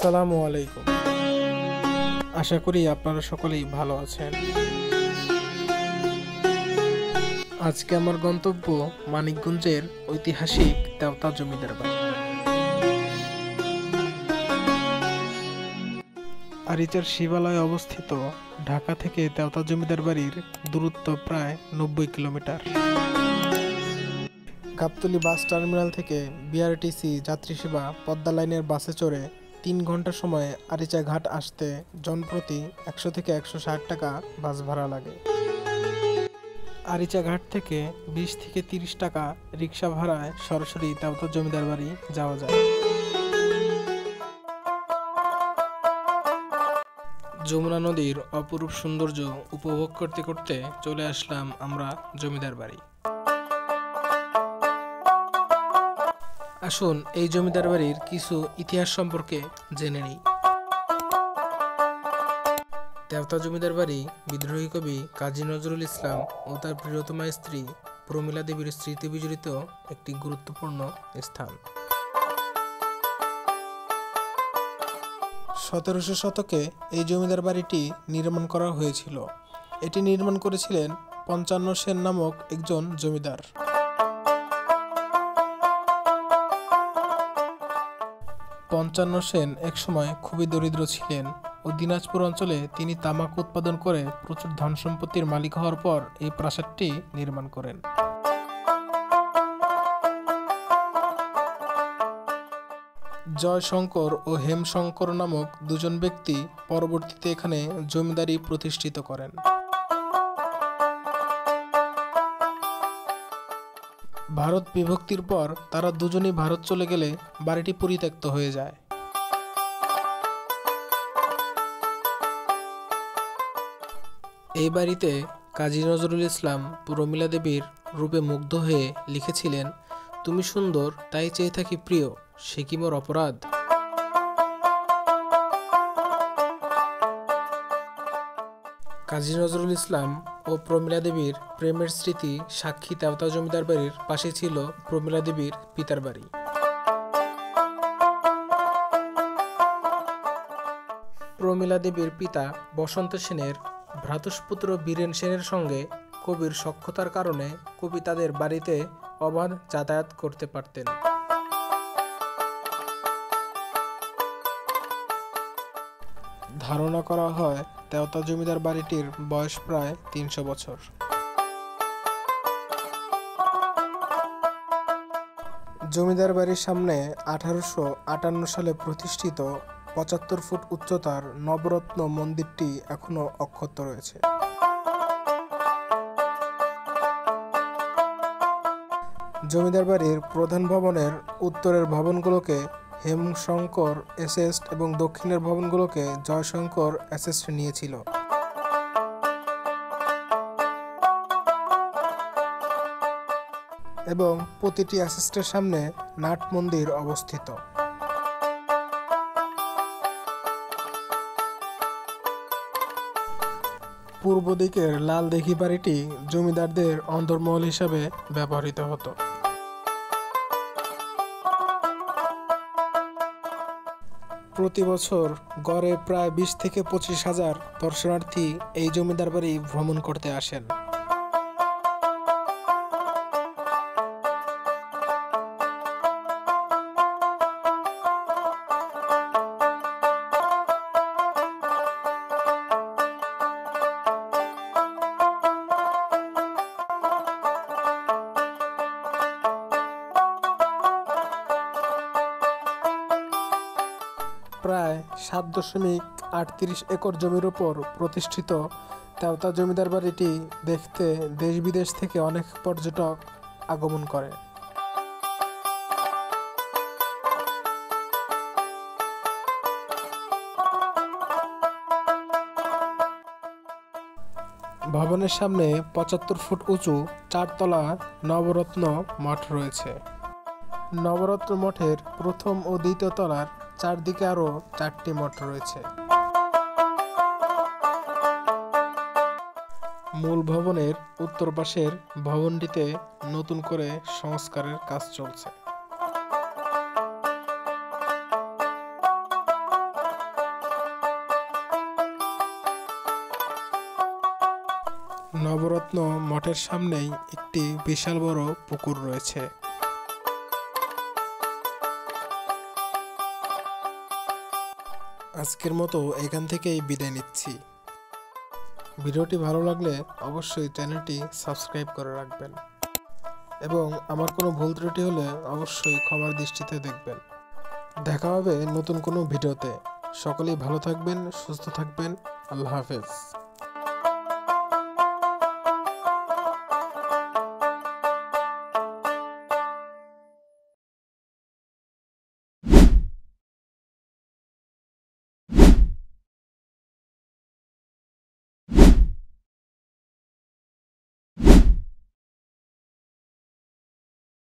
আসসালামু আলাইকুম। আশা করি আপনারা সকলেই ভালো আছেন। আজকে আমার গন্তব্য মানিকগঞ্জের ঐতিহাসিক তেওতা জমিদার বাড়ি। আরিচার শিবালয়ে অবস্থিত ঢাকা থেকে তেওতা জমিদার বাড়ির দূরত্ব প্রায় 90 কিলোমিটার। গাবতলী বাস টার্মিনাল থেকে বিআরটিসি যাত্রী সেবা পদ্মা লাইনের বাসে চড়ে 3 ঘন্টা সময়ে আরিচা ঘাট আসতে জনপ্রতি 100 থেকে 160 টাকা বাস ভাড়া লাগে। আরিচা ঘাট থেকে 20 থেকে 30 টাকা রিক্সা ভাড়ায় সরাসরি তেওতা জমিদার বাড়ি যাওয়া যায়। যমুনা নদীর অপরূপ সৌন্দর্য উপভোগ করতে করতে চলে আসলাম আমরা জমিদার বাড়ি। আসুন এই জমিদার বাড়ির কিছু ইতিহাস সম্পর্কে জেনে নিই। তেওতা জমিদার বাড়ি বিদ্রোহী কবি কাজী নজরুল ইসলাম ও তার প্রিয়তমা স্ত্রী প্রমীলা দেবীর স্মৃতি বিজড়িত একটি গুরুত্বপূর্ণ স্থান। 1700 শতকে এই জমিদার বাড়িটি নির্মাণ করা হয়েছিল। এটি নির্মাণ করেছিলেন 55 সেন নামক একজন জমিদার। পঞ্চান্ন সেন একসময় খুবই দরিদ্র ছিলেন ও দিনাজপুর অঞ্চলে তিনি তামাক উৎপাদন করে প্রচুর ধন সম্পত্তির মালিক হওয়ার পর এই প্রাসাদটি নির্মাণ করেন। জয়শঙ্কর ও হেমশঙ্কর নামক দুজন ব্যক্তি পরবর্তীতে এখানে জমিদারি প্রতিষ্ঠিত করেন। ভারত বিভক্তির পর তারা দুজনই ভারত চলে গেলে বাড়িটি পরিত্যক্ত হয়ে যায়। এই বাড়িতে কাজী নজরুল ইসলাম প্রমীলা দেবীর রূপে মুগ্ধ হয়ে লিখেছিলেন, তুমি সুন্দর তাই চেয়ে থাকি প্রিয়, সে কি মোর অপরাধ। কাজী নজরুল ইসলাম ও প্রমীলা দেবীর প্রেমের স্মৃতি সাক্ষী তেওতা জমিদার বাড়ির পাশে ছিল প্রমীলা দেবীর পিতার বাড়ি। প্রমীলা দেবীর পিতা বসন্ত সেনের ভ্রাতুষ্পুত্র বীরেন সেনের সঙ্গে কবির সখ্যতার কারণে কবি তাদের বাড়িতে অবাধ যাতায়াত করতে পারতেন। ধারণা করা হয় তেওতা জমিদার বাড়িটির বয়স প্রায় 300 বছর। জমিদার বাড়ির সামনে 1858 সালে প্রতিষ্ঠিত 75 ফুট উচ্চতার নবরত্ন মন্দিরটি এখনো অক্ষত রয়েছে। জমিদার বাড়ির প্রধান ভবনের উত্তরের ভবনগুলোকে হেমশঙ্কর এসেস্ট এবং দক্ষিণের ভবনগুলোকে জয়শঙ্কর এসেস্ট নিয়েছিল। এবং প্রতিটি এসেস্টের সামনে নাট মন্দির অবস্থিত। পূর্ব দিকের লাল দিঘি বাড়িটি জমিদারদের অন্দরমহল হিসাবে ব্যবহৃত হতো। প্রতি বছর গড়ে প্রায় 20 থেকে 25 হাজার দর্শনার্থী এই জমিদার বাড়ি ভ্রমণ করতে আসেন। প্রায় 7.38 একর জমির উপর প্রতিষ্ঠিত তেওতা জমিদার বাড়িটি দেখতে দেশ বিদেশ থেকে অনেক পর্যটক আগমন করে। ভবনের সামনে 75 ফুট উঁচু 4তলা নবরত্ন মঠ রয়েছে। নবরত্ন মঠের প্রথম ও দ্বিতীয় তলার চারদিকে আরও 4টি মঠ রয়েছে। মূল ভবনের উত্তর পাশের ভবনটিতে নতুন করে সংস্কারের কাজ চলছে। নবরত্ন মঠের সামনেই একটি বিশাল বড় পুকুর রয়েছে। আজকের মতো এখান থেকেই বিদায় নিচ্ছি। ভিডিওটি ভালো লাগলে অবশ্যই চ্যানেলটি সাবস্ক্রাইব করে রাখবেন এবং আমার কোনো ভুল ত্রুটি হলে অবশ্যই ক্ষমার দৃষ্টিতে দেখবেন। দেখা হবে নতুন কোনো ভিডিওতে। সকলেই ভালো থাকবেন, সুস্থ থাকবেন। আল্লাহ হাফেজ।